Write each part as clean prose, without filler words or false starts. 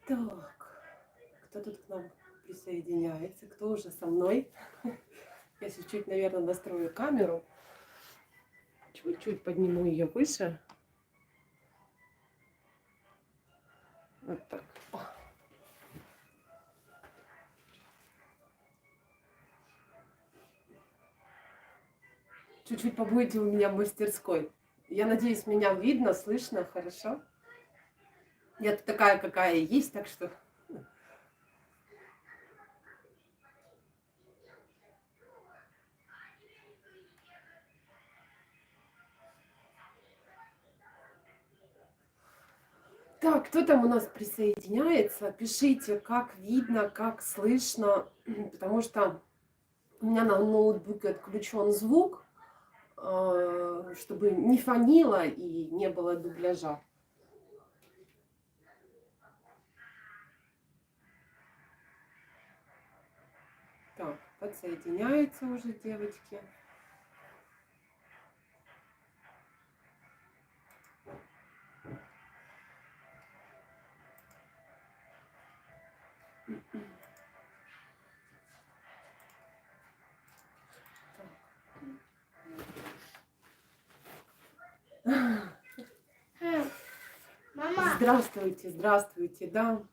Так, кто тут к нам присоединяется? Кто уже со мной? Я чуть-чуть, наверное, настрою камеру. Чуть-чуть подниму ее выше. Вот так. Чуть-чуть побудете у меня в мастерской. Я надеюсь, меня видно, слышно, хорошо? Я тут такая, какая есть, так что... Так, кто там у нас присоединяется? Пишите, как видно, как слышно, потому что у меня на ноутбуке отключен звук, чтобы не фонило и не было дубляжа. Так, подсоединяются уже девочки. Мама. Здравствуйте, здравствуйте, да.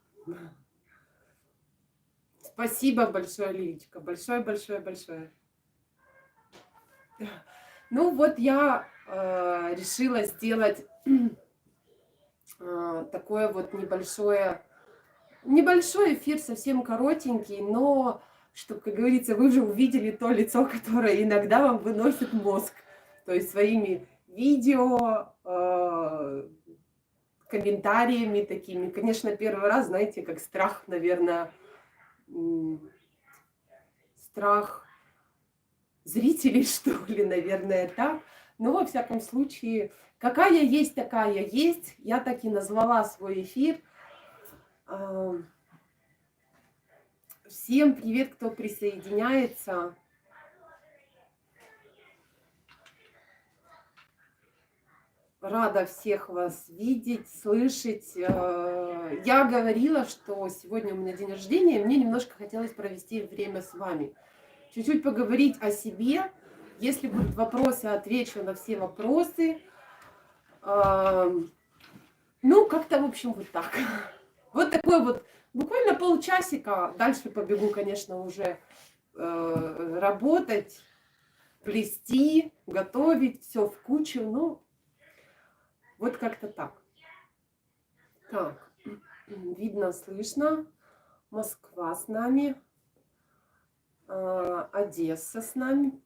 Спасибо большое, Лилечка, большое. Ну вот я решила сделать такое вот небольшой эфир, совсем коротенький, но чтобы, как говорится, вы уже увидели то лицо, которое иногда вам выносит мозг. То есть своими видео, комментариями такими. Конечно, первый раз, знаете, как страх, наверное, страх зрителей, что ли, наверное, так. Но, во всяком случае, какая есть, такая есть. Я так и назвала свой эфир. Всем привет, кто присоединяется. Рада всех вас видеть, слышать. Я говорила, что сегодня у меня день рождения, и мне немножко хотелось провести время с вами. Чуть-чуть поговорить о себе. Если будут вопросы, отвечу на все вопросы. Ну, как-то, в общем, вот так. Вот такой вот, буквально полчасика. Дальше побегу, конечно, уже работать, плести, готовить, все в кучу. Ну, вот как-то так. Так, видно, слышно. Москва с нами. Одесса с нами.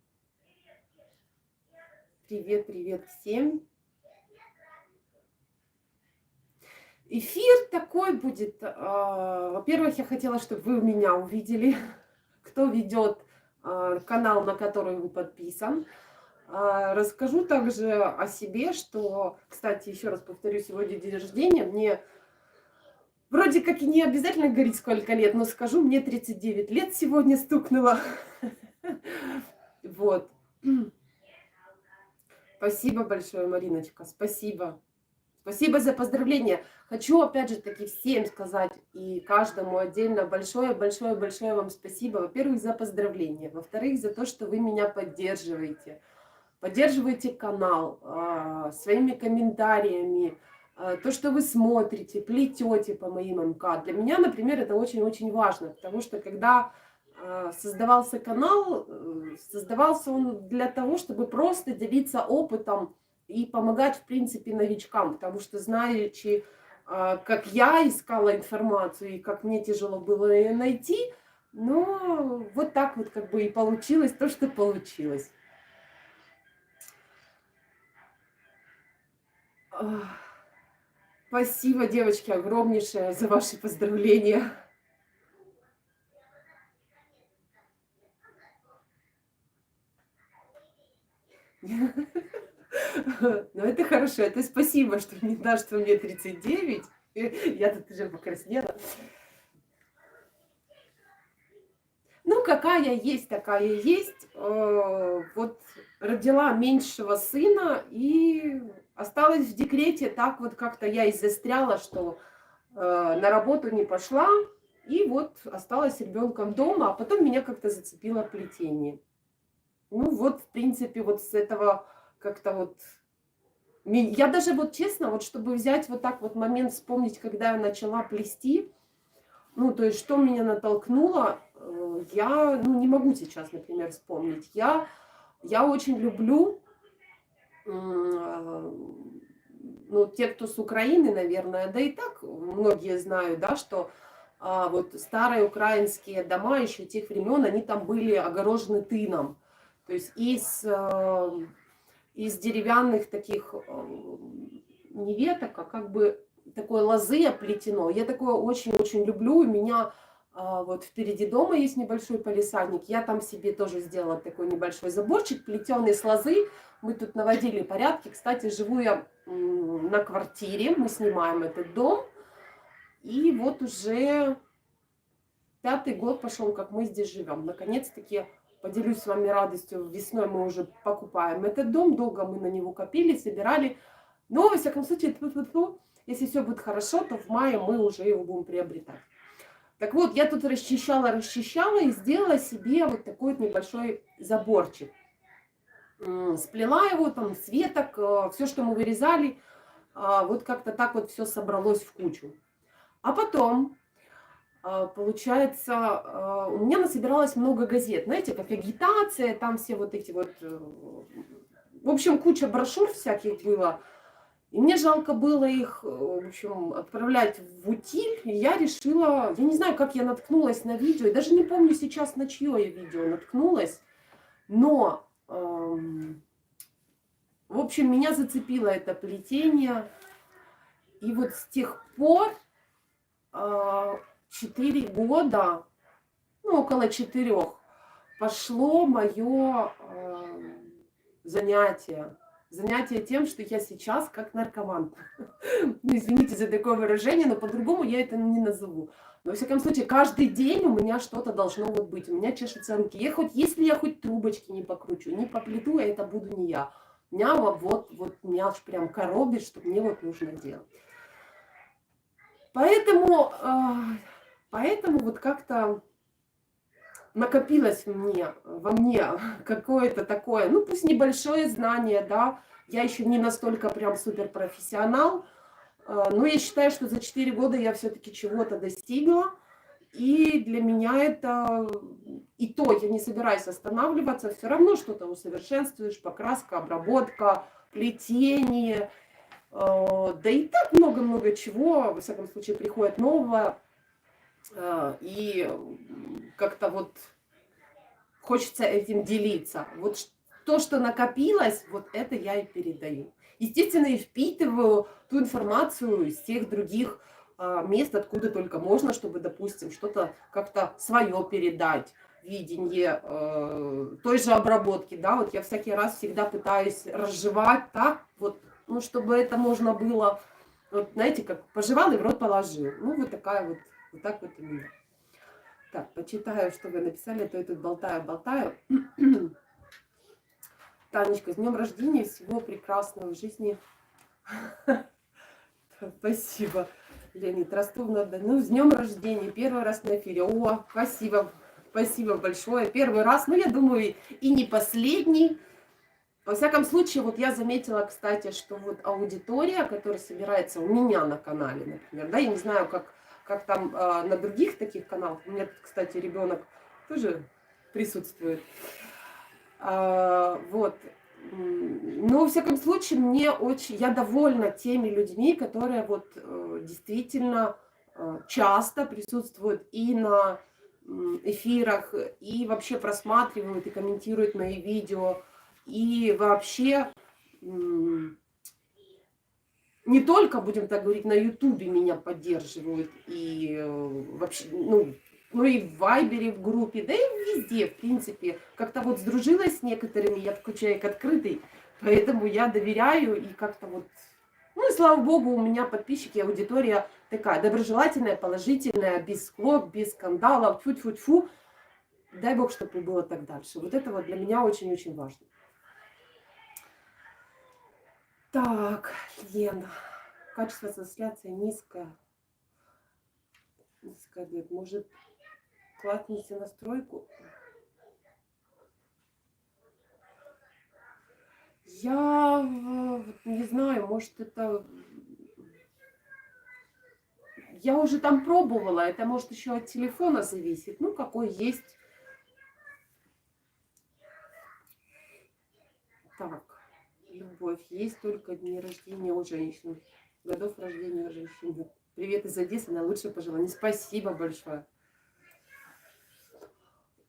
Привет, привет всем. Эфир такой будет. Во-первых, я хотела, чтобы вы меня увидели, кто ведет канал, на который вы подписан. Расскажу также о себе, что, кстати, еще раз повторю, сегодня день рождения. Мне вроде как и не обязательно говорить, сколько лет, но скажу, мне 39 лет сегодня стукнуло. Вот. Спасибо большое, Мариночка, спасибо. Спасибо за поздравления. Хочу опять же таки всем сказать и каждому отдельно большое вам спасибо. Во-первых, за поздравления. Во-вторых, за то, что вы меня поддерживаете. Поддерживаете канал своими комментариями, то, что вы смотрите, плетете по моим МК. Для меня, например, это очень-очень важно, потому что когда создавался канал, создавался он для того, чтобы просто делиться опытом и помогать, в принципе, новичкам, потому что, знаете, как я искала информацию и как мне тяжело было ее найти, но вот так вот как бы и получилось то, что получилось. Спасибо, девочки, огромнейшее за ваши поздравления. Ну, это хорошо, это спасибо, что не да, что мне 39. Я тут уже покраснела. Ну, какая есть, такая есть. Вот родила меньшего сына и осталась в декрете. Так вот как-то я и застряла, что на работу не пошла, и вот осталась с ребенком дома, а потом меня как-то зацепило плетение. Ну вот, в принципе, вот с этого как-то вот... Я даже вот честно, вот чтобы взять вот так вот момент, вспомнить, когда я начала плести, ну, то есть, что меня натолкнуло, я, ну, не могу сейчас, например, вспомнить. Я очень люблю, ну, те, кто с Украины, наверное, да и так многие знают, да, что вот старые украинские дома еще тех времен, они там были огорожены тыном. То есть из деревянных таких не веток, а как бы такой лозы оплетено. Я такое очень-очень люблю. У меня вот впереди дома есть небольшой палисадник. Я там себе тоже сделала такой небольшой заборчик, плетеный с лозы. Мы тут наводили порядки. Кстати, живу я на квартире. Мы снимаем этот дом. И вот уже 5-й год пошел, как мы здесь живем. Наконец-таки поделюсь с вами радостью. Весной мы уже покупаем этот дом. Долго мы на него копили, собирали. Но, во всяком случае, если все будет хорошо, то в мае мы уже его будем приобретать. Так вот, я тут расчищала и сделала себе вот такой вот небольшой заборчик. Сплела его там с веток, все, что мы вырезали, вот как-то так вот все собралось в кучу. А потом, получается, у меня насобиралось много газет, знаете, как агитация, там все вот эти вот... В общем, куча брошюр всяких было. И мне жалко было их, в общем, отправлять в утиль. И я решила, я не знаю, как я наткнулась на видео, и даже не помню сейчас, на чье я видео наткнулась, но, в общем, меня зацепило это плетение. И вот с тех пор 4 года, ну, около 4, пошло мое занятие. Занятие тем, что я сейчас как наркоман. Ну, извините за такое выражение, но по-другому я это не назову. Но, во всяком случае, каждый день у меня что-то должно вот быть. У меня чешутся руки. Если я хоть трубочки не покручу, не поплету, это буду не я. Меня меня аж прям коробит, что мне вот нужно делать. Поэтому вот как-то накопилось во мне какое-то такое, ну пусть небольшое знание, да, я еще не настолько прям суперпрофессионал, но я считаю, что за 4 года я все-таки чего-то достигла, и для меня это, и то я не собираюсь останавливаться, все равно что-то усовершенствуешь, покраска, обработка, плетение, да и так много-много чего, во всяком случае, приходит нового, и как-то вот хочется этим делиться. Вот то, что накопилось, вот это я и передаю. Естественно, и впитываю ту информацию из тех других мест, откуда только можно, чтобы, допустим, что-то как-то свое передать, видение той же обработки, да, вот я всякий раз всегда пытаюсь разжевать так, вот, ну, чтобы это можно было, вот, знаете, как пожевал и в рот положил. Ну, вот такая вот так вот у меня. Так, почитаю, что вы написали, а то я тут болтаю. Танечка, с днем рождения, всего прекрасного в жизни. Спасибо, Леонид. Ростов-на-Дону. С днем рождения, первый раз на эфире. О, спасибо большое. Первый раз, ну, я думаю, и не последний. Во всяком случае, вот я заметила, кстати, что вот аудитория, которая собирается у меня на канале, например, да, я не знаю, как там на других таких каналах. У меня тут, кстати, ребенок тоже присутствует. Вот. Но, во всяком случае, я довольна теми людьми, которые вот действительно часто присутствуют и на эфирах, и вообще просматривают и комментируют мои видео, и вообще не только, будем так говорить, на Ютубе меня поддерживают, и вообще, ну и в Вайбере, в группе, да и везде, в принципе. Как-то вот сдружилась с некоторыми, я такой человек открытый, поэтому я доверяю, и как-то вот... Ну и слава богу, у меня подписчики, аудитория такая доброжелательная, положительная, без склок, без скандалов, тьфу-тьфу-тьфу. Дай бог, чтобы было так дальше. Вот это вот для меня очень-очень важно. Так, Лена, качество трансляции низкое. Сказать, может, классните настройку? Я не знаю, может, это... Я уже там пробовала, это может еще от телефона зависит. Ну, какой есть. Так, любовь. Есть только дни рождения у женщин. Годов рождения у женщин нет. Привет из Одессы, наилучшее пожелание. Спасибо большое.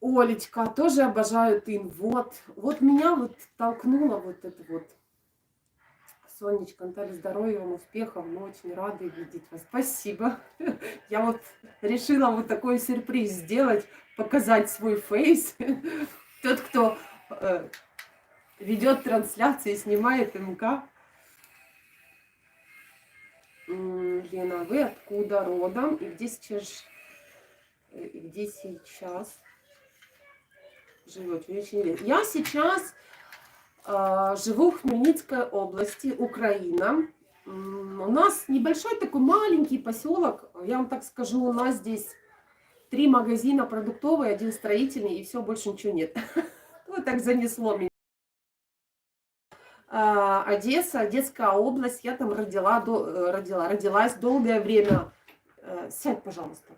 Олечка, тоже обожаю тын. Вот меня вот толкнуло вот это вот. Сонечка, Наталья, здоровья вам, успехов, мы очень рады видеть вас. Спасибо. Я вот решила вот такой сюрприз сделать, показать свой фейс. Тот, кто ведет трансляции, снимает МК. Лена, вы откуда родом и где сейчас живете? Я сейчас живу в Хмельницкой области, Украина. У нас небольшой такой маленький поселок. Я вам так скажу, у нас здесь 3 магазина продуктовые, 1 строительный, и все, больше ничего нет. Вот так занесло меня. Одесса, Одесская область. Я там родилась долгое время. Сядь, пожалуйста.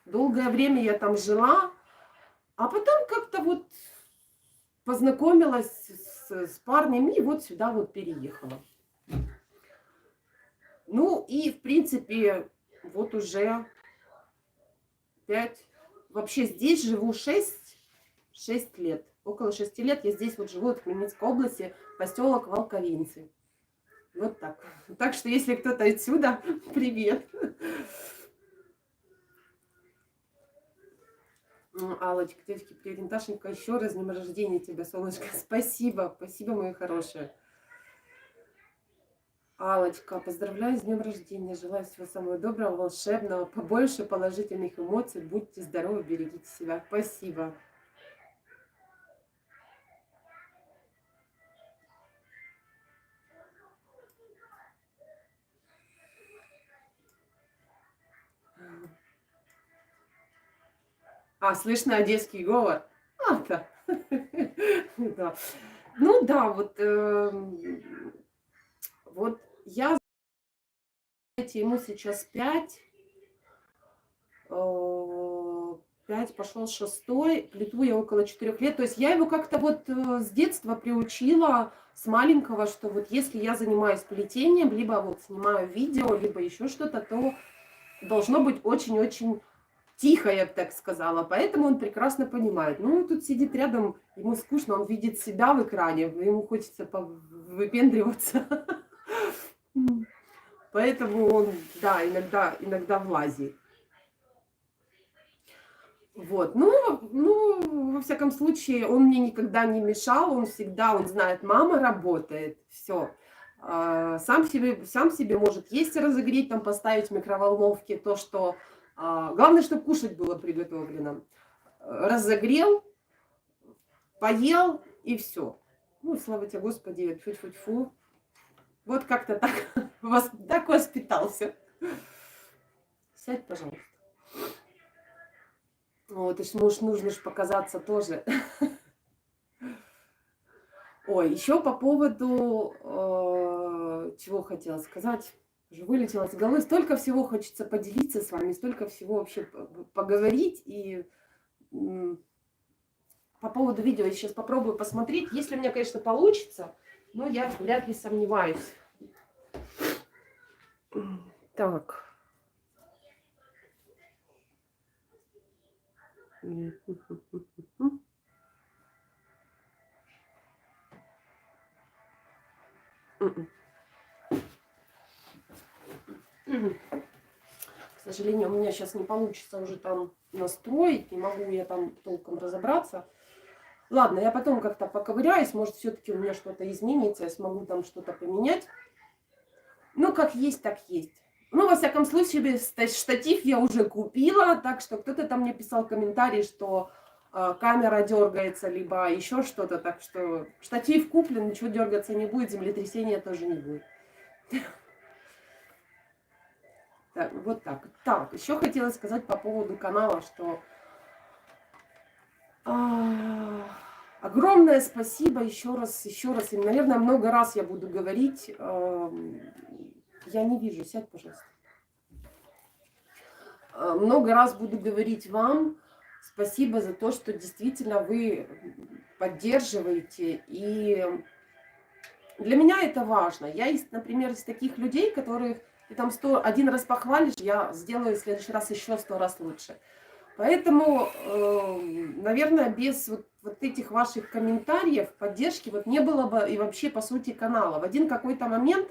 Долгое время я там жила, а потом как-то вот познакомилась с парнем и вот сюда вот переехала. Ну и в принципе вот уже 5, вообще здесь живу 6 лет. Около 6 лет я здесь вот живу в Хмельницкой области, поселок Волковинцы. Вот так. Так что если кто-то отсюда, привет. Аллочка, девочки, привет. Наташенька, еще раз с днем рождения тебя, солнышко. Спасибо, спасибо, мои хорошие. Аллочка, поздравляю с днем рождения. Желаю всего самого доброго, волшебного, побольше положительных эмоций. Будьте здоровы, берегите себя. Спасибо. Слышно одесский говор? Да. Да. Ну да, вот я, знаете, ему сейчас 5, 5 пошел 6, плету я около 4 лет. То есть я его как-то вот с детства приучила, с маленького, что вот если я занимаюсь плетением, либо вот снимаю видео, либо еще что-то, то должно быть очень-очень тихо, я бы так сказала. Поэтому он прекрасно понимает. Ну, тут сидит рядом, ему скучно, он видит себя в экране, ему хочется выпендриваться. Поэтому он, да, иногда влазит. Вот, ну, во всяком случае, он мне никогда не мешал, он знает, мама работает, все. Сам себе может есть разогреть, там поставить в микроволновке то, что... Главное, чтобы кушать было приготовлено. Разогрел, поел и все. Ну, слава тебе, Господи, тьфу-тьфу-тьфу. Вот как-то так воспитался. Сядь, пожалуйста. Вот, и муж нужно ж показаться тоже. Ой, еще по поводу, чего хотела сказать. Уже вылетело из головы. Столько всего хочется поделиться с вами, столько всего вообще поговорить. И по поводу видео я сейчас попробую посмотреть. Если у меня, конечно, получится, но я вряд ли сомневаюсь. Так. К сожалению, у меня сейчас не получится уже там настроить, не могу я там толком разобраться. Ладно, я потом как-то поковыряюсь, может, все-таки у меня что-то изменится, я смогу там что-то поменять. Ну, как есть, так есть. Ну, во всяком случае, штатив я уже купила, так что кто-то там мне писал комментарий, что камера дергается, либо еще что-то, так что штатив куплен, ничего дергаться не будет, землетрясения тоже не будет. Так, вот так. Так, еще хотела сказать по поводу канала, что огромное спасибо еще раз, и, наверное, много раз я буду говорить. Я не вижу, сядь, пожалуйста. Много раз буду говорить вам спасибо за то, что действительно вы поддерживаете. И для меня это важно. Я, например, из таких людей, которых ты там 101 раз похвалишь, я сделаю в следующий раз еще 100 раз лучше. Поэтому, наверное, без вот этих ваших комментариев, поддержки, вот не было бы и вообще, по сути, канала. В один какой-то момент,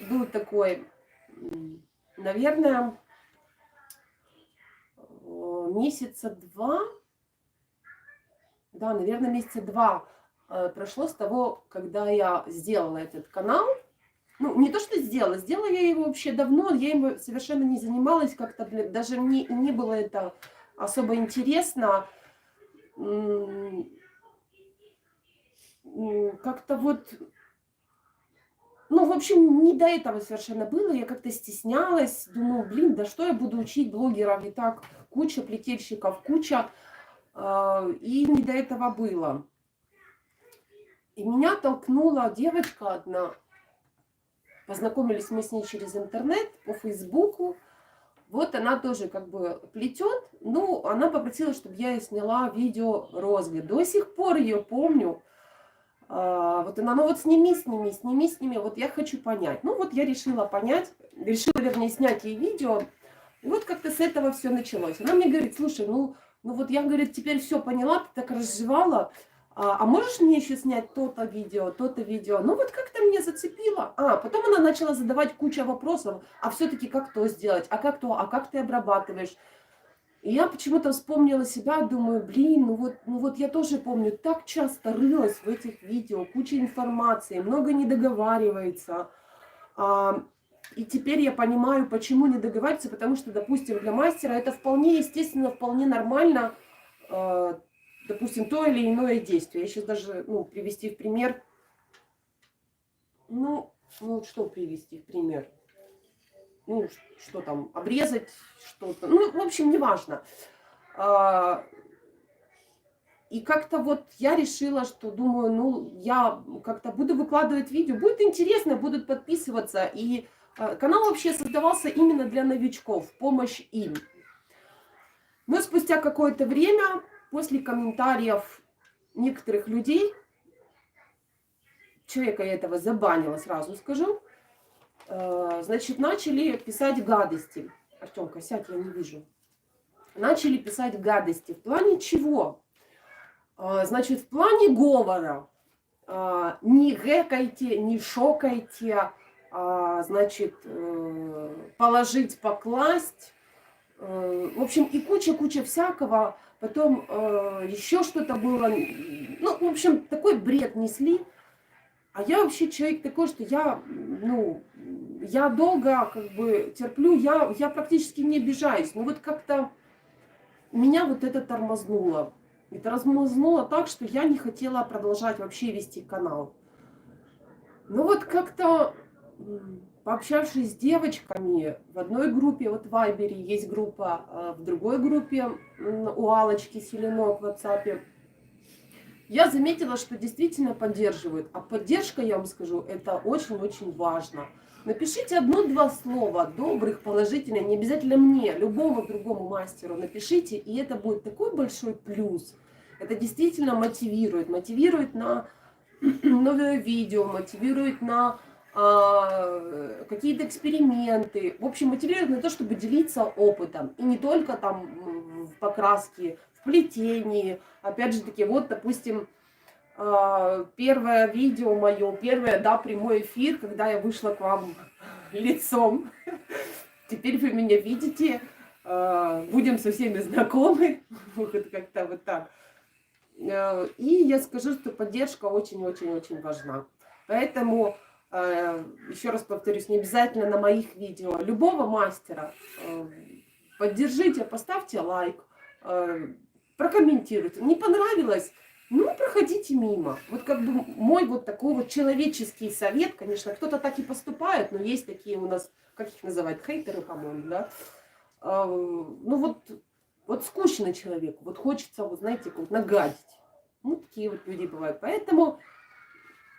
был такой, наверное, месяца 2, да, наверное, месяца 2 прошло с того, когда я сделала этот канал. Ну, не то, что сделала я его вообще давно, я им совершенно не занималась, как-то даже мне не было это особо интересно. Как-то вот, ну, в общем, не до этого совершенно было, я как-то стеснялась, думаю, блин, да что я буду учить блогеров, и так куча плетельщиков, куча, и не до этого было. И меня толкнула девочка одна. Познакомились мы с ней через интернет, по Фейсбуку. Вот она тоже как бы плетет. Ну, она попросила, чтобы я ей сняла видео розги. До сих пор ее помню. Вот она, ну вот сними. Вот я хочу понять. Ну вот я решила понять. Решила, вернее, снять ей видео. И вот как-то с этого все началось. Она мне говорит, слушай, ну вот я, говорит, теперь все поняла, ты так разжевала. А можешь мне еще снять то-то видео, то-то видео? Ну вот как-то меня зацепило. Потом она начала задавать кучу вопросов. А все-таки как то сделать? А как то? А как ты обрабатываешь? И я почему-то вспомнила себя, думаю, блин, ну вот я тоже помню, так часто рылась в этих видео, куча информации, много не договаривается. И теперь я понимаю, почему не договариваться, потому что, допустим, для мастера это вполне естественно, вполне нормально, допустим, то или иное действие. Я сейчас даже, привести в пример. Что привести в пример? Что там, обрезать что-то. В общем, неважно. И как-то вот я решила, что думаю, я как-то буду выкладывать видео. Будет интересно, будут подписываться. И канал вообще создавался именно для новичков, в помощь им. Но спустя какое-то время, после комментариев некоторых людей, человека я этого забанила, сразу скажу, значит, начали писать гадости. Артемка, сядь, я не вижу. Начали писать гадости. В плане чего? Значит, в плане говора. Не гэкайте, не шокайте. Значит, положить, покласть. В общем, и куча всякого. Потом еще что-то было. В общем, такой бред несли. А я вообще человек такой, что я долго как бы терплю, я практически не обижаюсь. Но вот как-то меня вот это тормознуло. Это тормознуло так, что я не хотела продолжать вообще вести канал. Но вот как-то, пообщавшись с девочками, в одной группе, вот в Вайбере есть группа, в другой группе у Аллочки Селенок в WhatsApp, я заметила, что действительно поддерживают. А поддержка, я вам скажу, это очень-очень важно. Напишите 1-2 слова, добрых, положительных, не обязательно мне, любому другому мастеру напишите, и это будет такой большой плюс. Это действительно мотивирует. Мотивирует на новое видео, мотивирует на какие-то эксперименты. В общем, мотивирует на то, чтобы делиться опытом. И не только там в покраске, в плетении. Опять же таки, вот, допустим, первое видео мое, прямой эфир, когда я вышла к вам лицом. Теперь вы меня видите, будем со всеми знакомы. Вот как-то вот так. И я скажу, что поддержка очень-очень-очень важна. Поэтому, еще раз повторюсь, не обязательно на моих видео. Любого мастера поддержите, поставьте лайк, прокомментируйте. Не понравилось? ну, проходите мимо. Вот как бы мой вот такой вот человеческий совет, конечно, кто-то так и поступает, но есть такие у нас, как их называют, хейтеры, по-моему, да. Ну вот скучно человеку, вот хочется, вот знаете, вот нагадить. Ну, такие вот люди бывают. Поэтому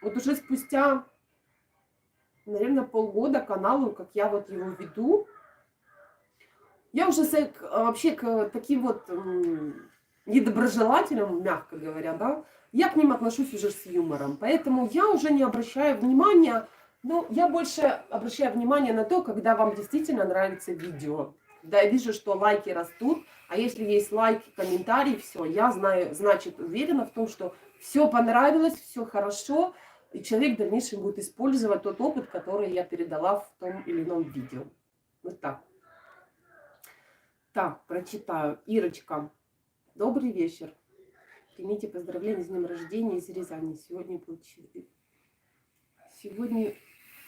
вот уже спустя, наверное, полгода каналу, как я вот его веду, я уже вообще к таким вот недоброжелателям, мягко говоря, да, я к ним отношусь уже с юмором. Поэтому я уже не обращаю внимания, ну, я больше обращаю внимание на то, когда вам действительно нравится видео. Когда я вижу, что лайки растут, а если есть лайки, комментарии, все, я знаю, значит, уверена в том, что все понравилось, все хорошо, и человек в дальнейшем будет использовать тот опыт, который я передала в том или ином видео. Вот так. Так, прочитаю. Ирочка, добрый вечер. Примите поздравления с днем рождения из Рязани. Сегодня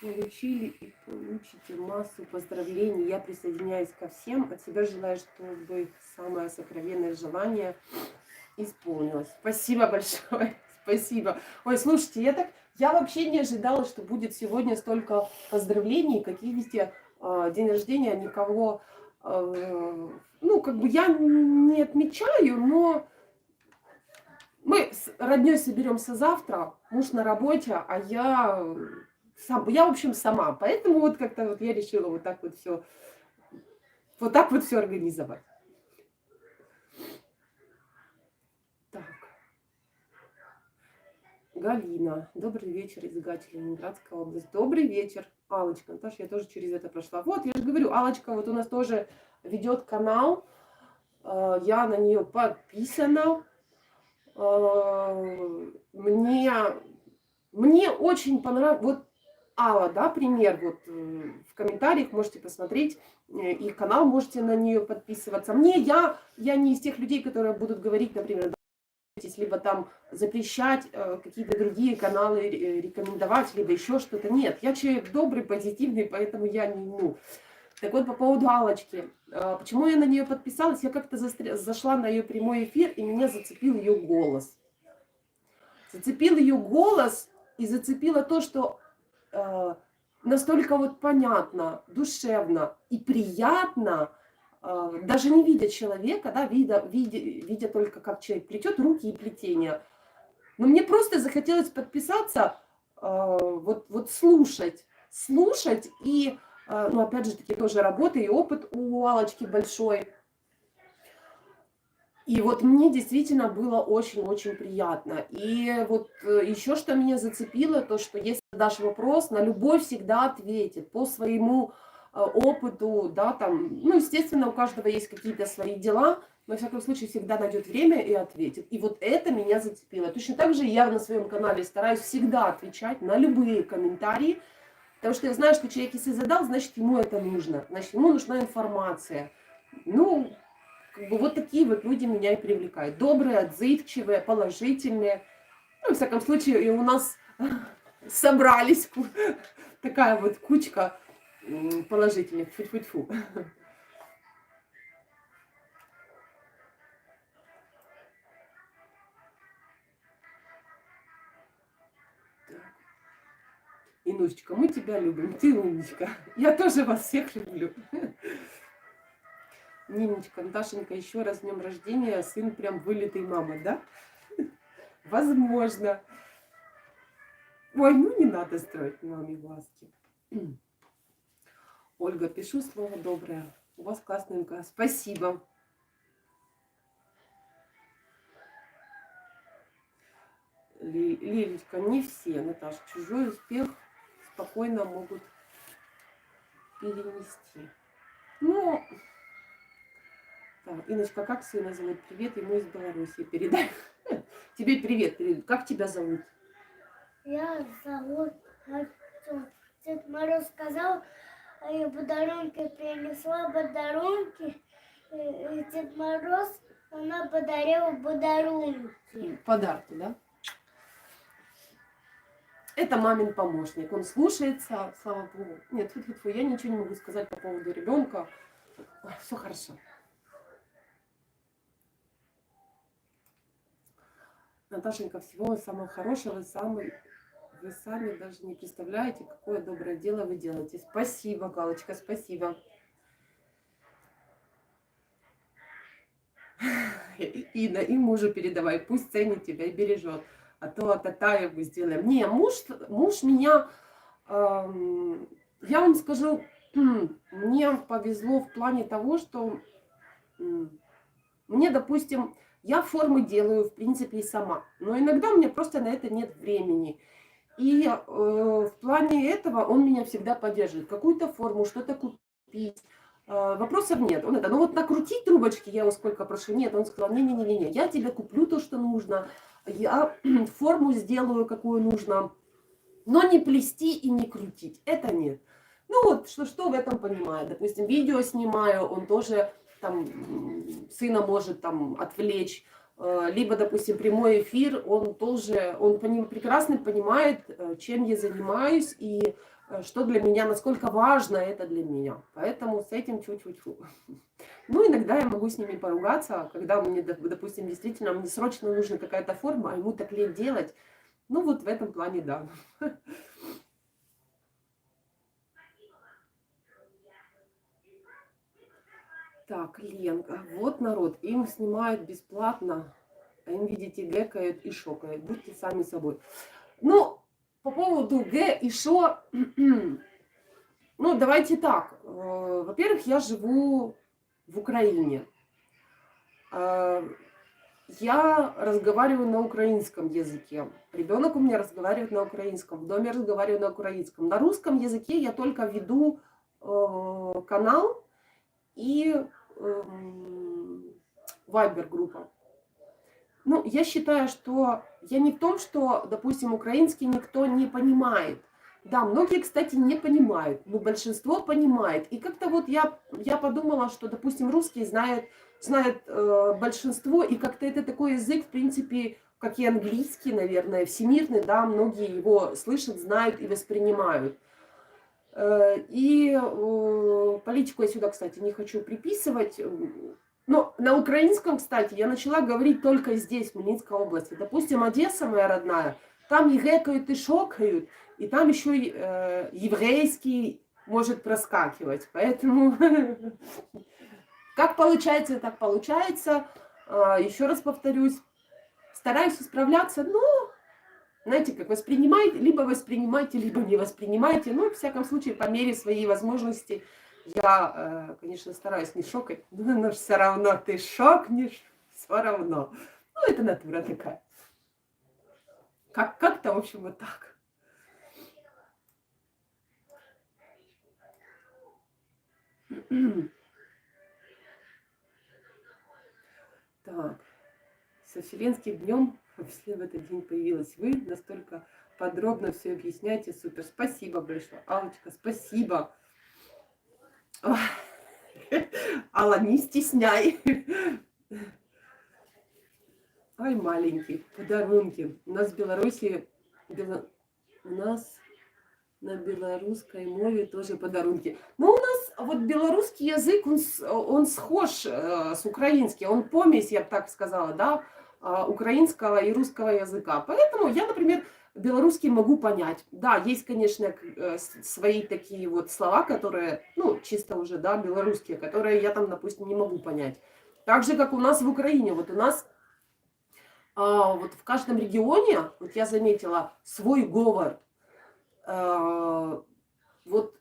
получили и получите массу поздравлений. Я присоединяюсь ко всем. От себя желаю, чтобы самое сокровенное желание исполнилось. Спасибо большое. Спасибо. Ой, слушайте, я вообще не ожидала, что будет сегодня столько поздравлений, какие везде день рождения, никого, ну, как бы я не отмечаю, но мы с роднёй соберемся завтра, муж на работе, а я, в общем, сама. Поэтому вот как-то вот я решила вот так вот все организовать. Так. Галина. Добрый вечер из Гатчины, Ленинградская область. Добрый вечер. Аллочка. Наташа, я тоже через это прошла. Вот, я же говорю, Аллочка вот у нас тоже ведет канал. Я на нее подписана. Мне очень понравилось. Вот Алла, да, пример. Вот в комментариях можете посмотреть. Их канал, можете на нее подписываться. Я не из тех людей, которые будут говорить, например, либо там запрещать какие-то другие каналы рекомендовать, либо еще что-то. Нет, я человек добрый, позитивный, поэтому я не... Ну. Так вот, по поводу Аллочки. Почему я на нее подписалась? Я как-то зашла на ее прямой эфир, и меня зацепил ее голос. Зацепил ее голос и зацепило то, что настолько вот понятно, душевно и приятно, даже не видя человека, да, видя только, как человек плетет руки и плетение. Но мне просто захотелось подписаться, вот слушать и, ну, опять же таки, тоже работа и опыт у Аллочки большой. И вот мне действительно было очень-очень приятно. И вот еще что меня зацепило, то что если дашь вопрос, на любой всегда ответит по своему опыту, да, там, ну, естественно, у каждого есть какие-то свои дела, но, во всяком случае, всегда найдет время и ответит. И вот это меня зацепило. Точно так же я на своем канале стараюсь всегда отвечать на любые комментарии, потому что я знаю, что человек, если задал, значит, ему это нужно, значит, ему нужна информация. Ну, как бы вот такие вот люди меня и привлекают. Добрые, отзывчивые, положительные. Ну, во всяком случае, и у нас собрались такая вот кучка положительных. Фу-фу-фу. Инусечка, мы тебя любим, ты умничка. Я тоже вас всех люблю. Ниночка, Наташенька, еще раз с днем рождения. Сын прям вылитый мамы, да? Возможно. Ой, ну не надо строить маме глазки. Ольга, пишу слово доброе. У вас классненько. Спасибо. Лилечка, не все, Наташа, чужой успех спокойно могут перенести. Ну, так, Иночка, как сына зовут? Привет, ему из Беларуси передай. Тебе привет. Как тебя зовут? Я зовут Артем. Дед Мороз сказал, я подарунки принесла подарунки. И Дед Мороз, она подарила подарунки. Подарки, да? Это мамин помощник. Он слушается, слава богу. Нет, фу-фу-фу, я ничего не могу сказать по поводу ребенка. Все хорошо. Наташенька, всего самого хорошего, вы сами даже не представляете, какое доброе дело вы делаете. Спасибо, Галочка, спасибо. Инна, и мужу передавай, пусть ценит тебя и бережет. А то Татаеву сделаем. Не, муж меня, я вам скажу, мне повезло в плане того, что мне, допустим, я формы делаю, в принципе, и сама. Но иногда у меня просто на это нет времени. И в плане этого он меня всегда поддерживает. Какую-то форму, что-то купить. Вопросов нет. Он это, ну вот накрутить трубочки, я его сколько прошу. Нет, он сказал, не-не-не, я тебе куплю то, что нужно. Я форму сделаю, какую нужно. Но не плести и не крутить. Это нет. Ну вот, что в этом понимаю. Допустим, видео снимаю, он тоже там сына может там отвлечь. Либо, допустим, прямой эфир, он тоже, прекрасно понимает, чем я занимаюсь и что для меня, насколько важно это для меня. Поэтому с этим чуть-чуть. Ну, иногда я могу с ними поругаться, когда мне, допустим, действительно, мне срочно нужна какая-то форма, а ему так лень делать. Ну, вот в этом плане, да. Так, Ленка, вот народ, им снимают бесплатно, а им, видите, гэкают и шокают. Будьте сами собой. Ну, по поводу гэ и шо, ну, давайте так. Во-первых, я живу в Украине. Я разговариваю на украинском языке. Ребенок у меня разговаривает на украинском. В доме разговариваю на украинском. На русском языке я только веду канал и вайбер-группа. Ну, я считаю, что я не в том, что, допустим, украинский никто не понимает. Да, многие, кстати, не понимают, но большинство понимает. И как-то вот я подумала, что, допустим, русский знает большинство, и как-то это такой язык, в принципе, как и английский, наверное, всемирный, да, многие его слышат, знают и воспринимают. И политику я сюда, кстати, не хочу приписывать. Но на украинском, кстати, я начала говорить только здесь, в Хмельницкой области. Допустим, Одесса моя родная, там и гэкают, и шокают, и там еще еврейский может проскакивать. Поэтому как получается, так получается. Еще раз повторюсь, стараюсь исправляться, но, знаете, как воспринимаете, либо не воспринимайте. Но, в всяком случае, по мере своей возможности я, конечно, стараюсь не шокать, но все равно ты шокнешь, все равно. Ну, это натура такая. Как-то, в общем, вот так. Так, со Вселенским днем в этот день появилась вы, настолько подробно все объясняете, супер. Спасибо большое, Аллочка, спасибо. Алла, не стесняй. Ай, маленький, подарунки. У нас в Беларуси, у нас на белорусской мове тоже подарунки. Но у нас вот белорусский язык, он схож с украинским, он помесь, я бы так сказала, да, украинского и русского языка. Поэтому я, например, белорусский могу понять. Да, есть, конечно, свои такие вот слова, которые, ну, чисто уже, да, белорусские, которые я там, допустим, не могу понять. Так же, как у нас в Украине. Вот у нас вот в каждом регионе, вот я заметила, свой говор. Вот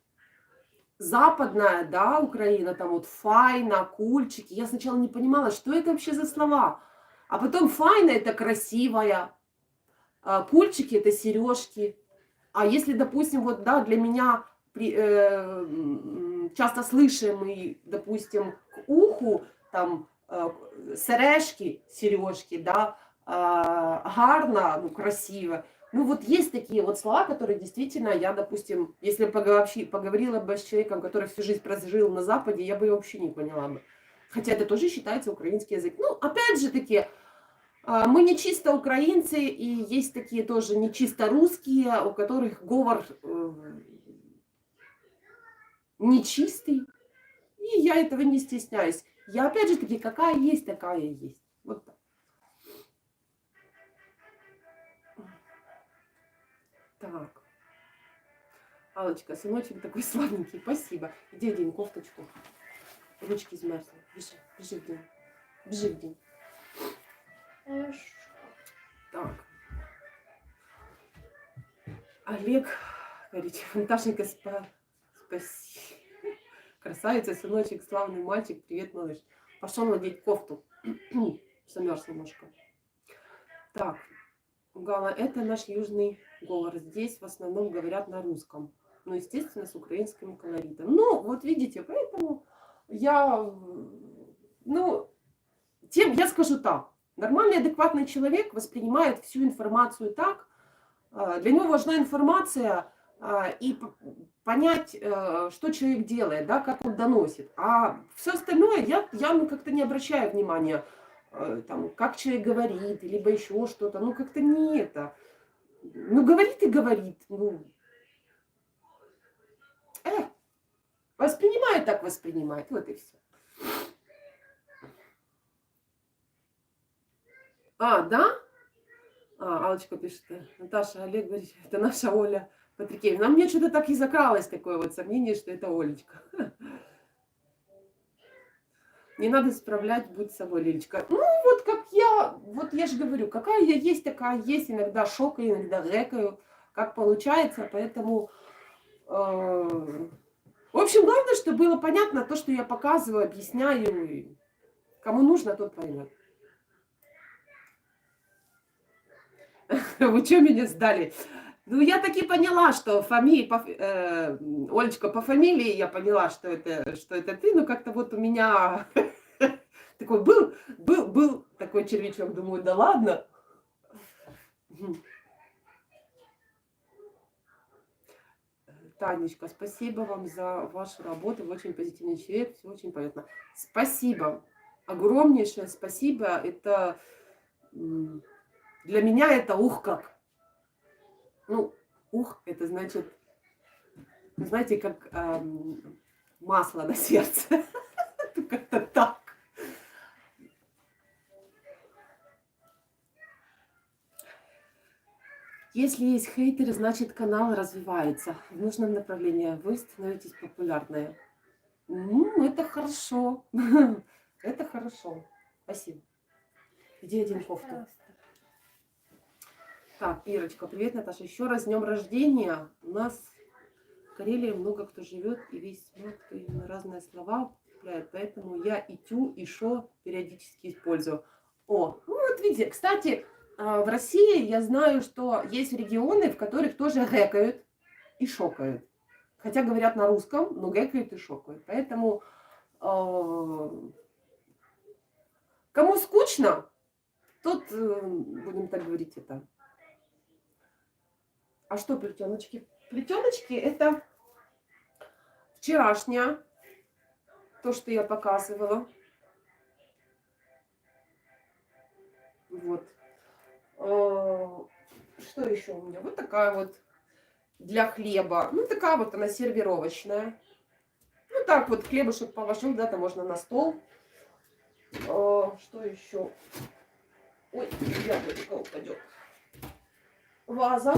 западная, да, Украина, там вот файна, кульчики. Я сначала не понимала, что это вообще за слова. А потом файна — это красивая, кульчики — это сережки. А если, допустим, вот, да, для меня часто слышимый, допустим, к уху, там, сережки, сережки, да, гарно, ну, красиво. Ну, вот есть такие вот слова, которые действительно я, допустим, если поговорила бы с человеком, который всю жизнь прожил на Западе, я бы вообще не поняла бы. Хотя это тоже считается украинский язык. Ну, опять же таки, мы не чисто украинцы, и есть такие тоже не чисто русские, у которых говор нечистый. И я этого не стесняюсь. Я опять же таки, какая есть, такая есть. Вот так. Так. Аллочка, сыночек такой славненький, спасибо. Иди одень кофточку. Ручки замерзли. Бежи, бежи в день. Бежи в день. Хорошо. Так. Олег говорит, Наташенька, спасибо. Красавица, сыночек, славный мальчик. Привет, малыш. Пошел надеть кофту. Замерз немножко. Так. Гала, это наш южный говор. Здесь в основном говорят на русском. Ну, естественно, с украинским колоритом. Ну, вот видите, поэтому я скажу так. Нормальный, адекватный человек воспринимает всю информацию так. Для него важна информация и понять, что человек делает, да, как он доносит. А все остальное я как-то не обращаю внимания, там, как человек говорит, либо еще что-то. Ну, как-то не это. Ну, говорит и говорит. Ну, воспринимает так, воспринимает. Вот и все. Да? Аллочка пишет, Наташа, Олег говорит, это наша Оля Патрикеевна. Мне что-то так и закралось такое вот сомнение, что это Олечка. Не надо исправлять, будь собой, Лилечка. Ну, вот я же говорю, какая я есть, такая есть. Иногда шокаю, иногда гэкаю, как получается. Поэтому, в общем, главное, чтобы было понятно то, что я показываю, объясняю. И кому нужно, тот поймет. Вы что меня сдали? Ну, я таки поняла, что Олечка, по фамилии я поняла, что это ты, но как-то вот у меня такой был такой червячок, думаю, да ладно. Танечка, спасибо вам за вашу работу, вы очень позитивный человек, все очень понятно. Спасибо, огромнейшее спасибо, это для меня это как. Ну, это значит, знаете, как масло на сердце. Как-то так. Если есть хейтеры, значит канал развивается в нужном направлении. Вы становитесь популярной. Это хорошо. Это хорошо. Спасибо. Иди одень кофту. Так, Ирочка, привет, Наташа. Еще раз с днем рождения. У нас в Карелии много кто живет, и весь мат на разные слова употребляет. Поэтому я и тю, и шо периодически использую. Вот видите, кстати, в России я знаю, что есть регионы, в которых тоже гэкают и шокают. Хотя говорят на русском, но гэкают и шокают. Поэтому кому скучно, тот, будем так говорить, это... А что плетеночки? Плетеночки это вчерашняя, то, что я показывала. Вот. Что еще у меня? Вот такая вот для хлеба. Ну, такая вот она сервировочная. Ну, так вот хлебушек положил, да, там можно на стол. Что еще? Ой, яблочко упадет. Ваза.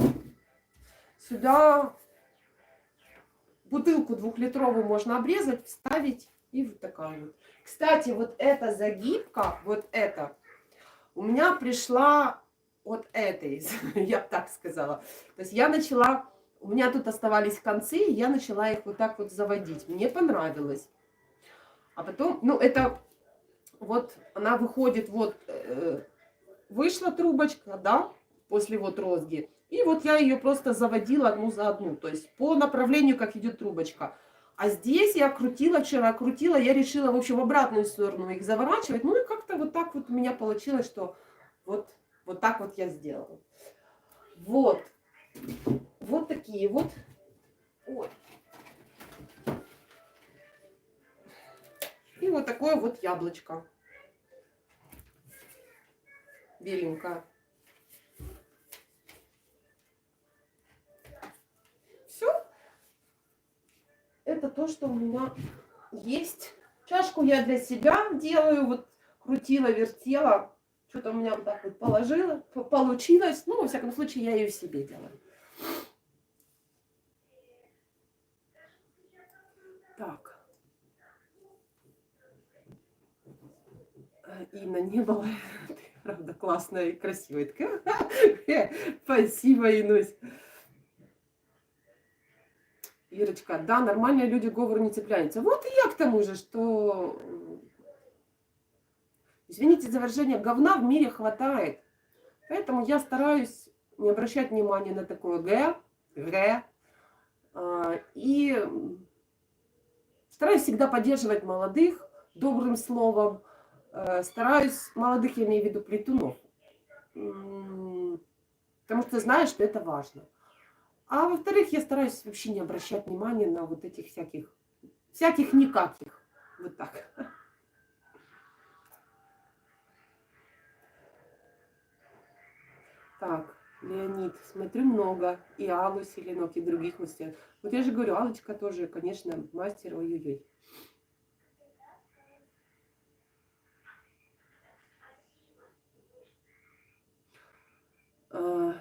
Сюда бутылку 2-литровую можно обрезать, вставить и вот такая вот. Кстати, вот эта загибка, вот эта, у меня пришла от этой, я бы так сказала. То есть я начала, у меня тут оставались концы, и я начала их вот так вот заводить. Мне понравилось. А потом, ну это вот она выходит, вот вышла трубочка, да, после вот розги. И вот я ее просто заводила одну за одну. То есть по направлению, как идет трубочка. А здесь я вчера крутила, я решила, в общем, в обратную сторону их заворачивать. Ну и как-то вот так вот у меня получилось, что вот так вот я сделала. Вот. Вот такие вот. Ой. И вот такое вот яблочко. Беленькое. Все. Это то, что у меня есть. Чашку я для себя делаю. Вот крутила, вертела. Что-то у меня вот так вот положила. Получилось. Ну, во всяком случае, я ее себе делаю. Марина, не было. Ты, правда, классная и красивая. Такая, спасибо, Инусь. Ирочка, да, нормальные люди говору не цепляются. Вот и я к тому же, что, извините за выражение, говна в мире хватает. Поэтому я стараюсь не обращать внимания на такое и стараюсь всегда поддерживать молодых добрым словом. Стараюсь, молодых я имею в виду плетунов, потому что знаю, что это важно. А во-вторых, я стараюсь вообще не обращать внимания на вот этих всяких никаких. Вот так. Так, Леонид, смотрю много. И Аллу Селенок, и других мастеров. Вот я же говорю, Аллочка тоже, конечно, мастер, ой-ой-ой.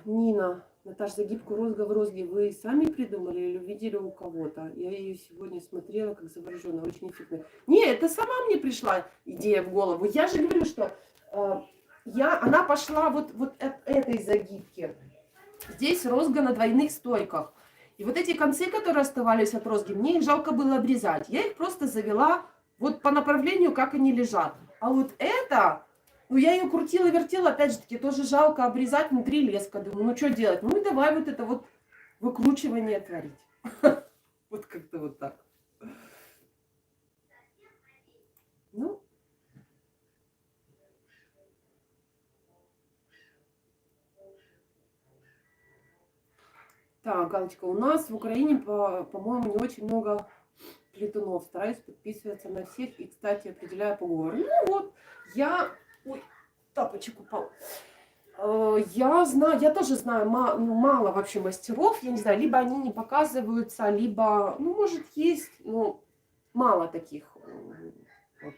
Нина, Наташа, загибку розга в розге вы сами придумали или увидели у кого-то? Я ее сегодня смотрела как завороженная, очень эффектная. Не, это сама мне пришла идея в голову. Я же говорю, что она пошла вот от этой загибки. Здесь розга на двойных стойках. И вот эти концы, которые оставались от розги, мне их жалко было обрезать. Я их просто завела вот по направлению, как они лежат. А вот это... Ну, я ее крутила, вертела, опять же таки, тоже жалко обрезать внутри леска. Думаю, ну, что делать? Ну, и давай вот это вот выкручивание творить. Вот как-то вот так. Ну. Так, Галочка, у нас в Украине, по-моему, не очень много плетунов. Стараюсь подписываться на всех и, кстати, определяю по говору. Ну, вот, Ой, тапочек упал. Я знаю, я тоже знаю мало вообще мастеров, я не знаю, либо они не показываются, либо, ну, может, есть, но мало таких. Вот.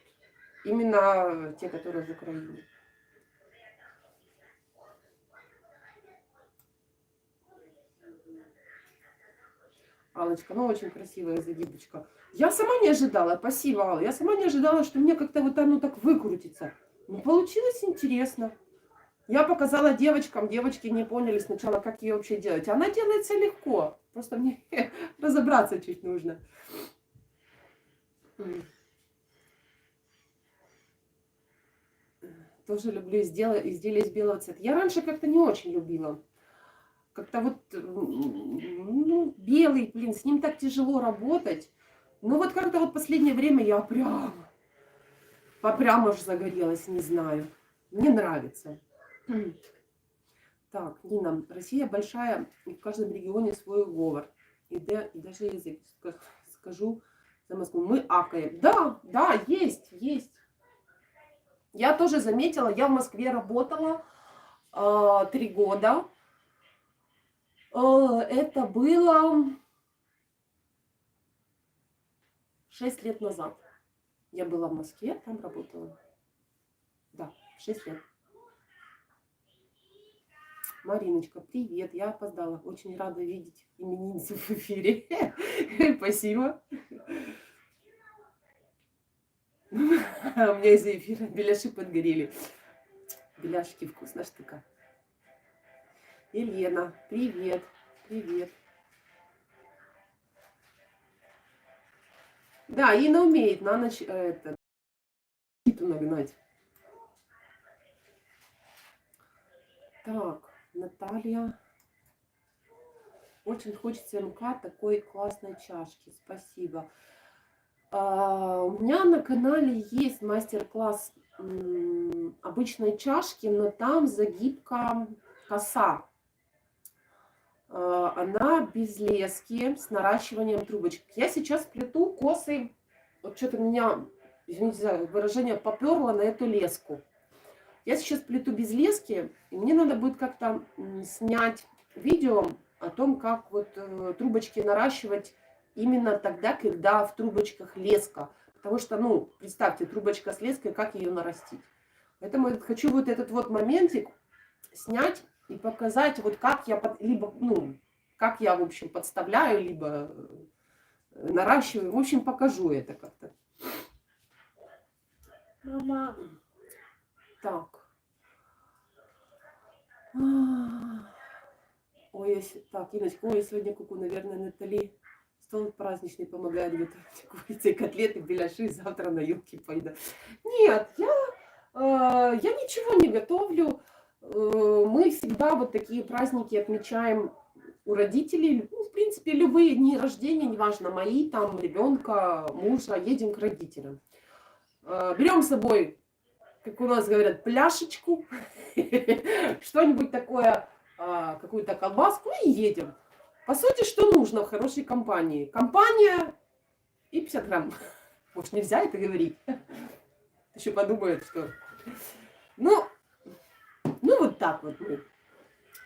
Именно те, которые в Украине. Аллочка, ну, очень красивая загибочка. Я сама не ожидала, спасибо, Алла, я сама не ожидала, что мне как-то вот оно так выкрутится. Ну, получилось интересно. Я показала девочкам, девочки не поняли сначала, как ее вообще делать. Она делается легко, просто мне разобраться чуть нужно. Тоже люблю изделия из белого цвета. Я раньше как-то не очень любила. Как-то вот, ну, белый, блин, с ним так тяжело работать. Но вот как-то вот последнее время я прям аж загорелась, не знаю. Мне нравится. Так, Нина, Россия большая, и в каждом регионе свой говор. И даже язык, скажу за Москву, мы акаем. Да, есть. Я тоже заметила, я в Москве работала 3 года. Это было 6 лет назад. Я была в Москве, там работала. Да, 6 лет. Мариночка, привет, я опоздала. Очень рада видеть именинницу в эфире. Спасибо. У меня из-за эфира беляши подгорели. Беляшки, вкусная штука. Елена, привет. Да, Инна умеет на ночь киту нагнать. Так, Наталья. Очень хочется МК такой классной чашки. Спасибо. У меня на канале есть мастер-класс обычной чашки, но там загибка коса. Она без лески, с наращиванием трубочек. Я сейчас плету косы. Вот что-то меня, извините за выражение, поперло на эту леску. Я сейчас плету без лески, и мне надо будет как-то снять видео о том, как вот трубочки наращивать именно тогда, когда в трубочках леска. Потому что, ну, представьте, трубочка с леской, как ее нарастить. Поэтому я хочу вот этот вот моментик снять и показать, вот как я, как я, в общем, подставляю, либо наращиваю. В общем, покажу это как-то. Мама. Так. Ой, так, Иночка, ой, сегодня куку, наверное, Натали стол праздничный помогает готовить курицы, котлеты, беляши, завтра на елке поеду. Нет, я ничего не готовлю. Мы всегда вот такие праздники отмечаем у родителей. Ну, в принципе, любые дни рождения, неважно, мои, там, ребенка, мужа, едем к родителям. Берем с собой, как у нас говорят, пляшечку, что-нибудь такое, какую-то колбаску и едем. По сути, что нужно в хорошей компании? Компания и 50 грамм. Может, нельзя это говорить? Еще подумают, что... Ну, вот так вот мы.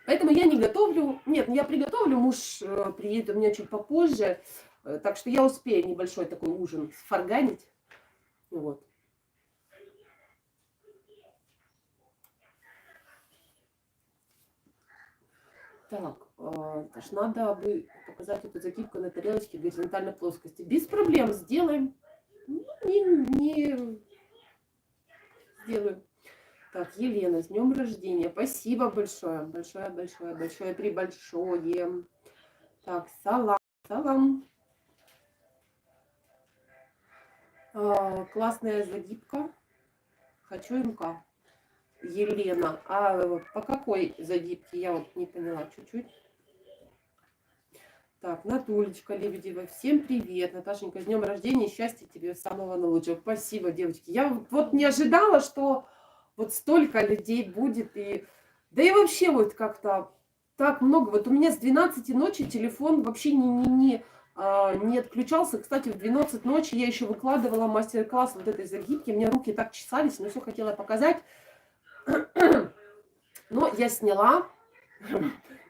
Поэтому я не готовлю. Нет, я приготовлю, муж приедет у меня чуть попозже. Так что я успею небольшой такой ужин сфарганить. Вот. Так, аж надо бы показать эту закипку на тарелочке в горизонтальной плоскости. Без проблем сделаем. Ну, не сделаю. Так, Елена, с днем рождения. Спасибо большое. Большое, прибольшое. Так, салам. Классная загибка. Хочу МК. Елена, а по какой загибке? Я вот не поняла чуть-чуть. Так, Натулечка Лебедева, всем привет. Наташенька, с днем рождения, счастья тебе, самого наилучшего. Спасибо, девочки. Я вот не ожидала, что вот столько людей будет. Да и вообще вот как-то так много. Вот у меня с 12 ночи телефон вообще не отключался. Кстати, в 12 ночи я еще выкладывала мастер-класс вот этой загибки. У меня руки так чесались, но все хотела показать. Но я сняла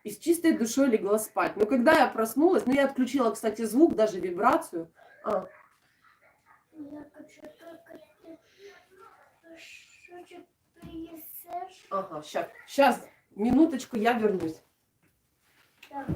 и с чистой душой легла спать. Но когда я проснулась, я отключила, кстати, звук, даже вибрацию. Я хочу только шучу принесешь. Ага, сейчас, минуточку, я вернусь. Так.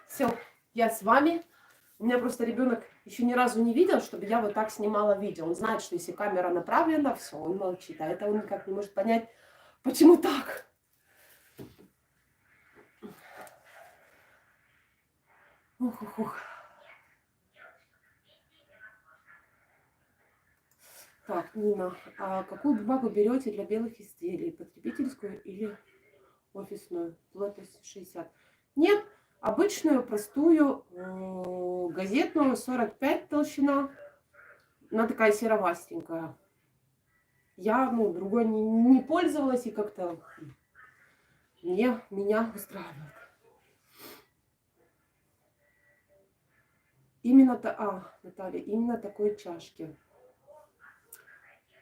Все, я с вами. У меня просто ребенок еще ни разу не видел, чтобы я вот так снимала видео. Он знает, что если камера направлена, все, он молчит. А это он никак не может понять, почему так. Ух. Так, Нина, а какую бумагу берете для белых изделий? Потребительскую или офисную? Плотность 60. Нет, обычную, простую, газетную, 45 толщина. Она такая серовастенькая. Я, другой не пользовалась и как-то меня устраивает. Наталья, именно такой чашки.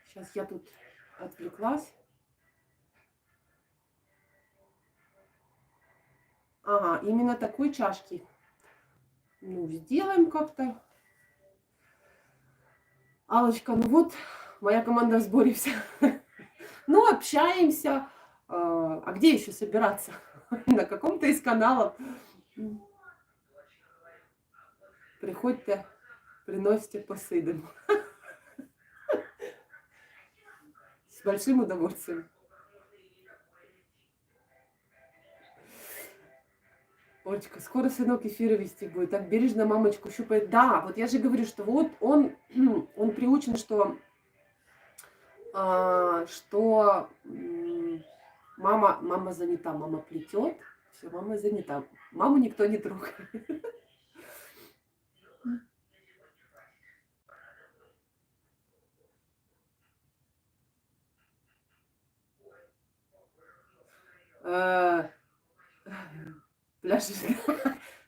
Сейчас я тут отвлеклась. Ага, именно такой чашки. Сделаем как-то. Аллочка, вот моя команда в сборе вся. Общаемся. А где еще собираться? На каком-то из каналов. Приходьте, приносите посыдам. С большим удовольствием. Олечка, скоро сынок эфиры вести будет. Так бережно мамочку щупает. Да, вот я же говорю, что вот он, он приучен, что мама занята, мама плетет, все, мама занята. Маму никто не трогает. Э, Пляж.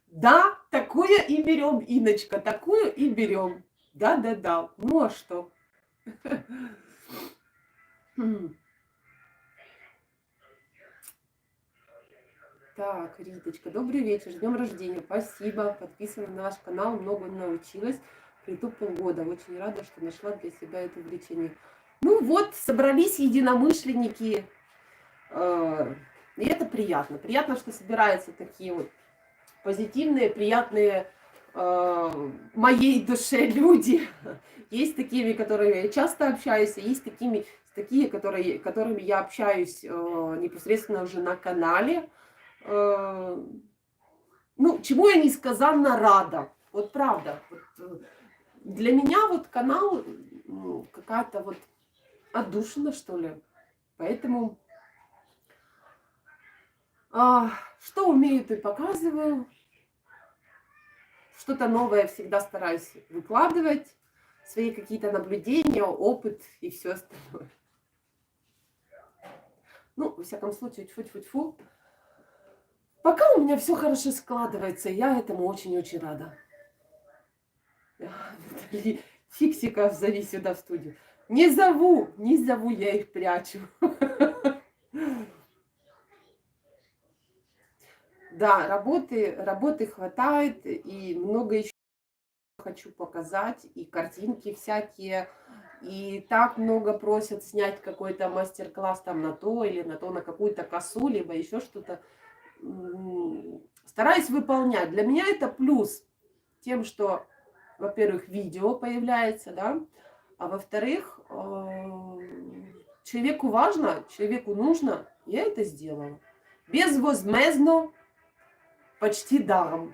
Да, такую и берем, Иночка, такую и берем. Да-да-да. Ну а что? Так, Риточка, добрый вечер, с днем рождения, спасибо, подписана на наш канал, много научилась, плету полгода, очень рада, что нашла для себя это увлечение. Ну вот, собрались единомышленники, и это приятно, приятно, что собираются такие вот позитивные, приятные моей душе люди. Есть такими, которыми я часто общаюсь, а есть такие, которыми я общаюсь непосредственно уже на канале. Ну, чему я несказанно рада. Вот правда. Вот, для меня вот канал какая-то вот отдушина, что ли. Поэтому что умею, то и показываю. Что-то новое всегда стараюсь выкладывать. Свои какие-то наблюдения, опыт и все остальное. Ну, во всяком случае, тьфу-тьфу-тьфу. Пока у меня все хорошо складывается, я этому очень-очень рада. Натали, фиксиков зови сюда в студию. Не зову, я их прячу. Да, работы хватает, и много еще хочу показать, и картинки всякие, и так много просят снять какой-то мастер-класс там на то или на то, на какую-то косу, либо еще что-то. Стараюсь выполнять. Для меня это плюс тем, что, во-первых, видео появляется, да, а во-вторых, человеку важно, человеку нужно, я это сделала. Безвозмездно, почти даром.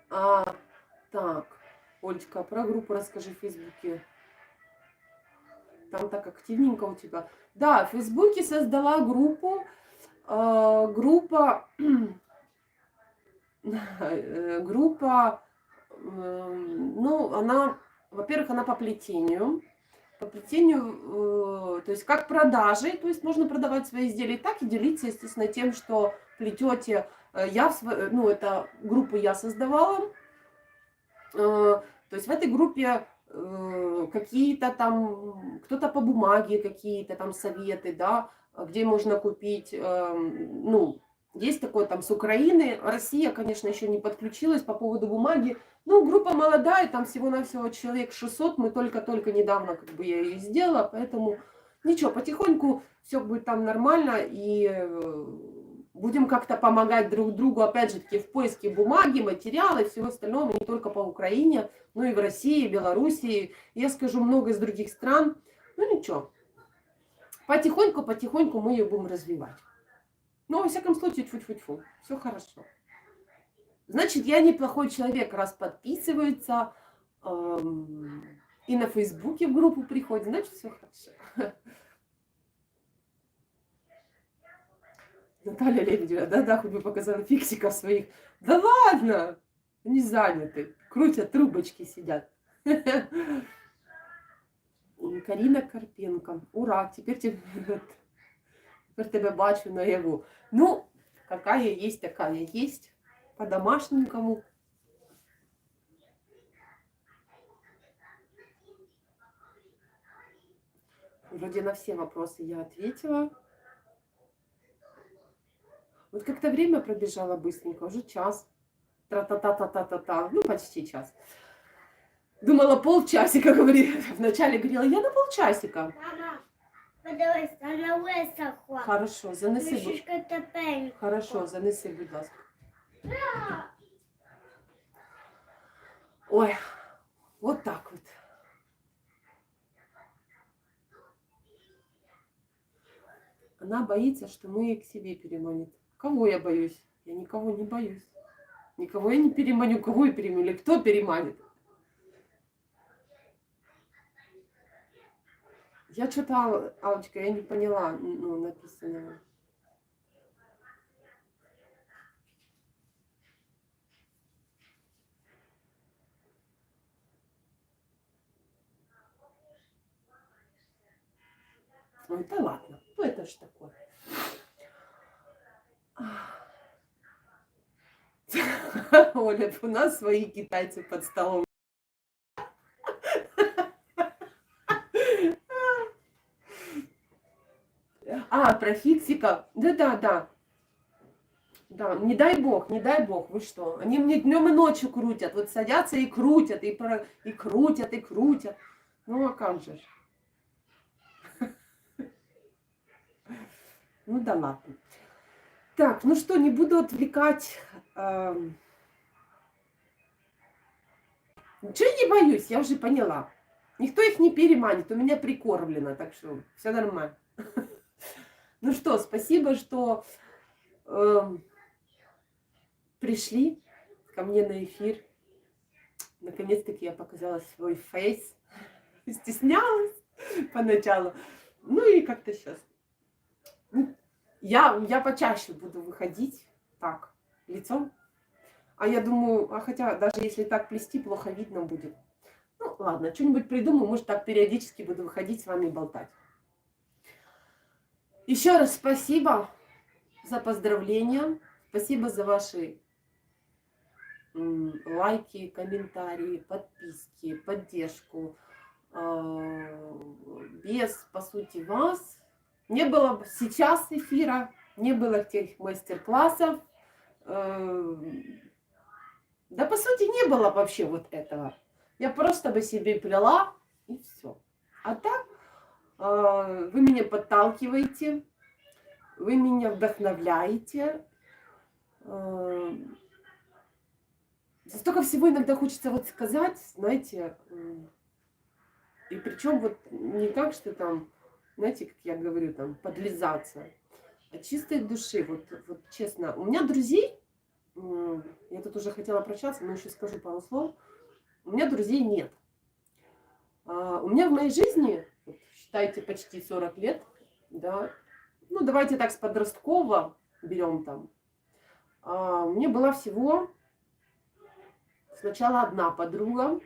Так, Олечка, про группу расскажи в Фейсбуке. Там так активненько у тебя. Да, в Фейсбуке создала группу. Группа, ну, она, во-первых, она по плетению. По плетению, то есть как продажи, то есть можно продавать свои изделия, так и делиться, естественно, тем, что плетете. Ну, это группу я создавала. То есть в этой группе какие-то там, кто-то по бумаге какие-то там советы, да, где можно купить, ну, есть такое там с Украины, Россия, конечно, еще не подключилась по поводу бумаги, ну, группа молодая, там всего-навсего человек 600, мы только-только недавно как бы я ее сделала, поэтому ничего, потихоньку все будет там нормально, и будем как-то помогать друг другу, опять же таки, в поиске бумаги, материала и всего остального, не только по Украине, но и в России, Белоруссии, я скажу, много из других стран. Ну ничего, потихоньку мы ее будем развивать. Но, во всяком случае, тьфу-тьфу-тьфу, все хорошо. Значит, я неплохой человек, раз подписывается и на Фейсбуке в группу приходит, значит, все хорошо. Наталья Лебедева, да-да, хоть бы показала фиксиков своих. Да ладно, они заняты, крутят трубочки, сидят. Карина Карпенко. Ура, теперь тебя бачу наяву. Ну, какая есть, такая есть. По-домашненькому. Вроде на все вопросы я ответила. Вот как-то время пробежало быстренько, уже час. Тра-та-та-та-та-та-та. Ну, почти час. Думала полчасика, вначале говорила, я на полчасика. Мама, подивись, вона висохла. Хорошо, занеси. Трішечки тепленько. Хорошо, занеси, будь ласка. Ой, вот так вот. Она боится, что мы к себе переманит. Кого я боюсь? Я никого не боюсь. Никого я не переманю. Кого я переманю? Или кто переманит? Я что-то, Алочка, я не поняла, ну, написанного. Ой, да ладно. Ну, это ж такое. Оля, у нас свои китайцы под столом. Про фиксика. Да. Да, не дай бог, вы что? Они мне днем и ночью крутят. Вот садятся и крутят, и крутят, и крутят. Ну, а как же? Ну да ладно. Так, ну что, не буду отвлекать. Ничего не боюсь, я уже поняла. Никто их не переманит, у меня прикормлено, так что все нормально. Ну что, спасибо, что пришли ко мне на эфир. Наконец-таки я показала свой фейс. Стеснялась поначалу. Ну и как-то сейчас. Я почаще буду выходить так, лицом. А я думаю, хотя даже если так плести, плохо видно будет. Ну ладно, что-нибудь придумаю, может так периодически буду выходить с вами болтать. Еще раз спасибо за поздравления. Спасибо за ваши лайки, комментарии, подписки, поддержку. Без, по сути, вас не было бы сейчас эфира, не было тех мастер-классов. Да, по сути, не было вообще вот этого. Я просто бы себе плела, и все. А так, вы меня подталкиваете, вы меня вдохновляете. Столько всего иногда хочется вот сказать, знаете, и причем вот не так, что там, знаете, как я говорю, там, подлизаться, а чистой души, вот честно. У меня друзей, я тут уже хотела прощаться, но еще скажу пару слов, у меня друзей нет. У меня в моей жизни, считайте, почти 40 лет, да, ну давайте так с подросткового берем там, мне была всего сначала одна подруга,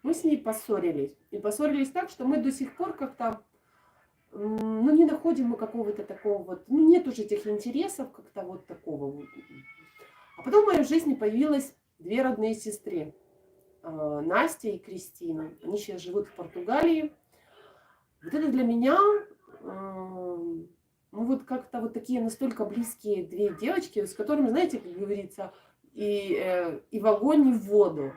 мы с ней поссорились. И поссорились так, что мы до сих пор как-то, ну, не находим мы какого-то такого вот, ну, нет уже этих интересов, как-то вот такого вот. А потом в моей жизни появилось две родные сестры, Настя и Кристина. Они сейчас живут в Португалии. Вот это для меня, ну, вот как-то вот такие настолько близкие две девочки, с которыми, знаете, как говорится, и в огонь, и в воду.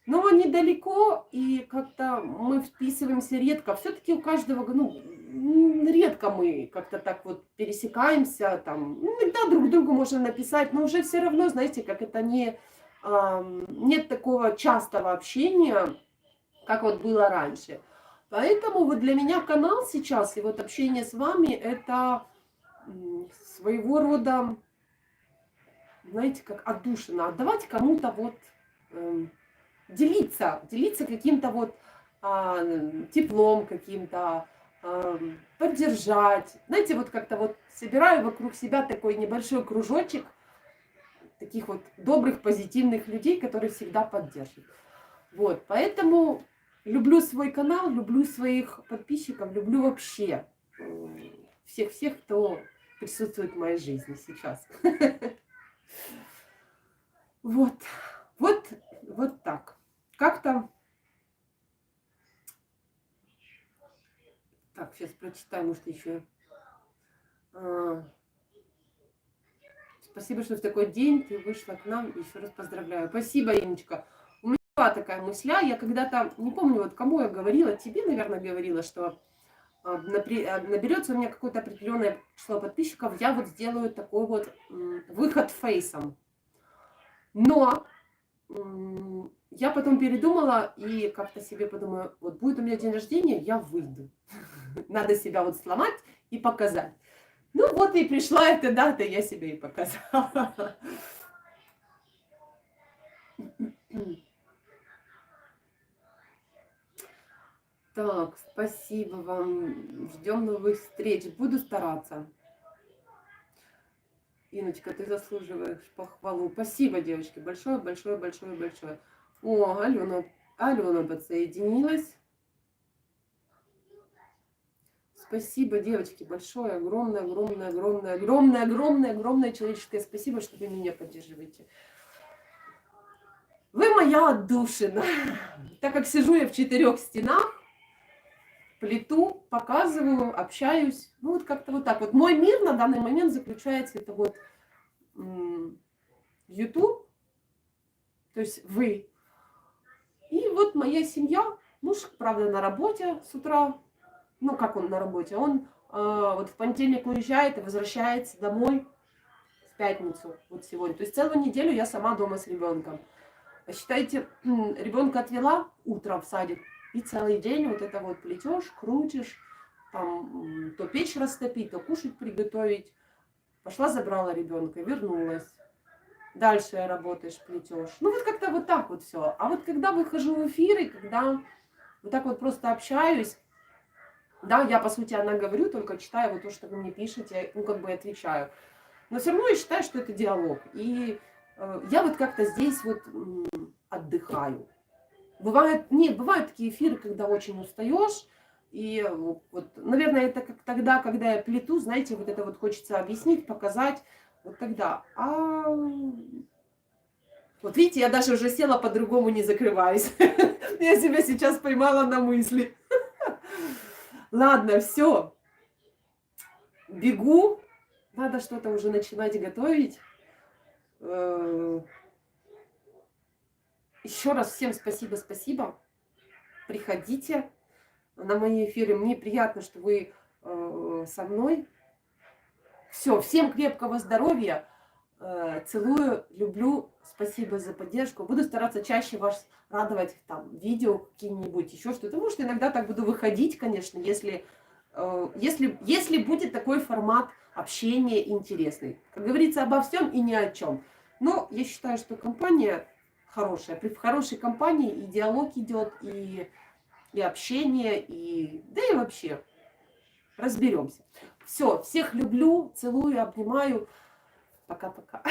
Но недалеко, и как-то мы вписываемся редко. Все-таки у каждого, ну, редко мы как-то так вот пересекаемся. Там, иногда друг другу можно написать, но уже все равно, знаете, как это нет такого частого общения, как вот было раньше. Поэтому вот для меня канал сейчас и вот общение с вами это своего рода, знаете, как отдушина. Отдавать кому-то вот... делиться каким-то вот теплом каким-то, поддержать. Знаете, вот как-то вот собираю вокруг себя такой небольшой кружочек таких вот добрых, позитивных людей, которые всегда поддерживают. Вот, поэтому люблю свой канал, люблю своих подписчиков, люблю вообще всех, кто присутствует в моей жизни сейчас. Вот так. Как-то... Так, сейчас прочитаю, может, еще... Спасибо, что в такой день ты вышла к нам. Еще раз поздравляю. Спасибо, Инночка. У меня была такая мысля. Я когда-то, не помню, вот кому я говорила, тебе, наверное, говорила, что наберется у меня какое-то определенное число подписчиков, я вот сделаю такой вот выход фейсом. Но... я потом передумала и как-то себе подумала, вот будет у меня день рождения, я выйду. Надо себя вот сломать и показать. Ну вот и пришла эта дата, я себе и показала. Так, спасибо вам. Ждем новых встреч. Буду стараться. Иночка, ты заслуживаешь похвалу. Спасибо, девочки. Большое, большое, большое, большое. О, Алена подсоединилась. Спасибо, девочки, большое, огромное, огромное, огромное, огромное, огромное, огромное человеческое спасибо, что вы меня поддерживаете. Вы моя отдушина. Так как сижу я в 4 стенах, плету, показываю, общаюсь. Ну вот как-то вот так вот. Мой мир на данный момент заключается это вот YouTube, то есть вы. И вот моя семья, муж, правда, на работе с утра. Ну, как он на работе? Он вот в понедельник уезжает и возвращается домой в пятницу, вот сегодня. То есть целую неделю я сама дома с ребенком. Считайте, ребенка отвела утром в садик, и целый день вот это вот плетешь, крутишь, там то печь растопить, то кушать приготовить. Пошла, забрала ребенка, вернулась. Дальше работаешь, плетешь. Ну вот как-то вот так вот все. А вот когда выхожу в эфир, и когда вот так вот просто общаюсь, да, я по сути она говорю, только читаю вот то, что вы мне пишете, ну как бы отвечаю. Но все равно я считаю, что это диалог. И я вот как-то здесь вот отдыхаю. Бывают такие эфиры, когда очень устаешь. И вот, наверное, это как тогда, когда я плету, знаете, вот это вот хочется объяснить, показать. Вот тогда. Вот видите, я даже уже села по-другому, не закрываюсь. Я себя сейчас поймала на мысли. Ладно, все. Бегу. Надо что-то уже начинать готовить. Еще раз всем спасибо. Приходите на мои эфиры. Мне приятно, что вы со мной. Все, всем крепкого здоровья. Целую, люблю. Спасибо за поддержку. Буду стараться чаще вас радовать там видео какие-нибудь, еще что-то. Может, иногда так буду выходить, конечно, если будет такой формат общения интересный. Как говорится, обо всем и ни о чем. Но я считаю, что компания хорошая. При хорошей компании и диалог идет, и общение, да и вообще разберемся. Все, всех люблю, целую, обнимаю. Пока-пока.